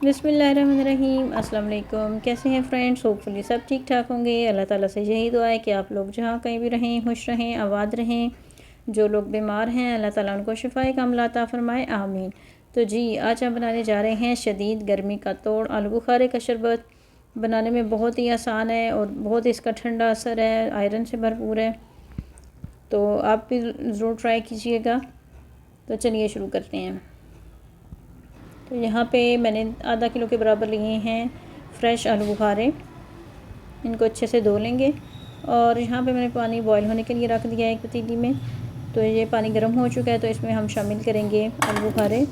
बिस्मिल्लाहिर्रहमानिर्रहीम। अस्सलाम वालेकुम। कैसे हैं फ्रेंड्स? होपफुली सब ठीक ठाक होंगे। अल्लाह ताला से यही दुआ है कि आप लोग जहाँ कहीं भी रहें खुश रहें, आबाद रहें। जो लोग बीमार हैं अल्लाह ताला उनको शिफाए कामिला अता फ़रमाए, आमीन। तो जी आज हम बनाने जा रहे हैं शदीद गर्मी का तोड़ आलू बुखारे का शरबत। बनाने में बहुत ही आसान है और बहुत इसका ठंडा असर है, आयरन से भरपूर है। तो आप भी ज़रूर ट्राई कीजिएगा। तो चलिए शुरू करते हैं। तो यहाँ पे मैंने आधा किलो के बराबर लिए हैं फ़्रेश आलू बुखारे। इनको अच्छे से धो लेंगे और यहाँ पे मैंने पानी बॉईल होने के लिए रख दिया है एक पतीली में। तो ये पानी गर्म हो चुका है, तो इसमें हम शामिल करेंगे आलू बुखारे।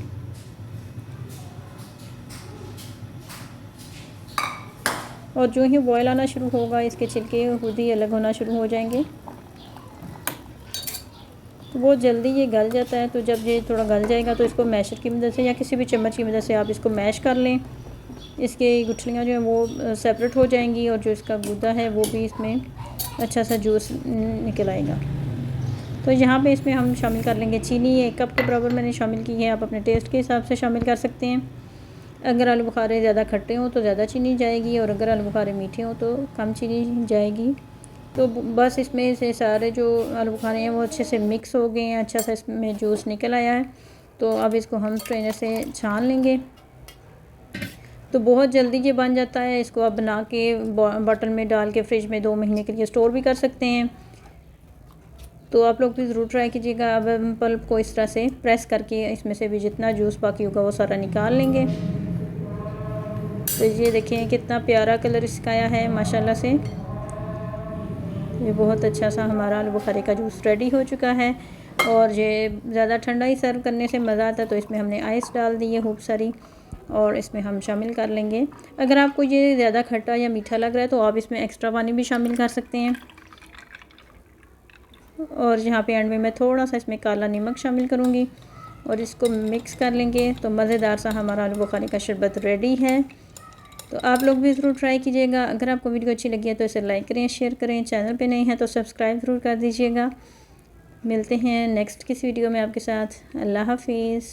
और जो ही बॉईल आना शुरू होगा इसके छिलके खुद ही अलग होना शुरू हो जाएंगे। तो बहुत जल्दी ये गल जाता है। तो जब ये थोड़ा गल जाएगा तो इसको मैशर की मदद से या किसी भी चम्मच की मदद से आप इसको मैश कर लें। इसके गुठलियाँ जो हैं वो सेपरेट हो जाएंगी और जो इसका गूदा है वो भी इसमें अच्छा सा जूस निकल आएगा। तो यहाँ पे इसमें हम शामिल कर लेंगे चीनी। 1 कप के बराबर मैंने शामिल की है। आप अपने टेस्ट के हिसाब से शामिल कर सकते हैं। अगर आलू बुखारे ज़्यादा खट्टे हों तो ज़्यादा चीनी जाएगी और अगर आलू बुखारे मीठे हों तो कम चीनी जाएगी। तो बस इसमें से सारे जो आलू बुखारे हैं वो अच्छे से मिक्स हो गए हैं, अच्छा सा इसमें जूस निकल आया है। तो अब इसको हम स्ट्रेनर से छान लेंगे। तो बहुत जल्दी ये बन जाता है। इसको आप बना के बॉटल में डाल के फ्रिज में 2 महीने के लिए स्टोर भी कर सकते हैं। तो आप लोग भी ज़रूर ट्राई कीजिएगा। अब हम पल्प को इस तरह से प्रेस करके इसमें से भी जितना जूस बाकी होगा वो सारा निकाल लेंगे। तो ये देखें कितना प्यारा कलर इसका आया है माशाल्लाह से। ये बहुत अच्छा सा हमारा आलू बुखारे का जूस रेडी हो चुका है। और ये ज़्यादा ठंडा ही सर्व करने से मज़ा आता है। तो इसमें हमने आइस डाल दी है खूब सारी और इसमें हम शामिल कर लेंगे। अगर आपको ये ज़्यादा खट्टा या मीठा लग रहा है तो आप इसमें एक्स्ट्रा पानी भी शामिल कर सकते हैं। और यहाँ पे एंड में मैं थोड़ा सा इसमें काला नमक शामिल करूँगी और इसको मिक्स कर लेंगे। तो मज़ेदार सा हमारा आलू बुखारे का शरबत रेडी है। तो आप लोग भी ज़रूर ट्राई कीजिएगा। अगर आपको वीडियो अच्छी लगी है तो इसे लाइक करें, शेयर करें। चैनल पे नए हैं तो सब्सक्राइब ज़रूर कर दीजिएगा। मिलते हैं नेक्स्ट किसी वीडियो में आपके साथ। अल्लाह हाफिज़।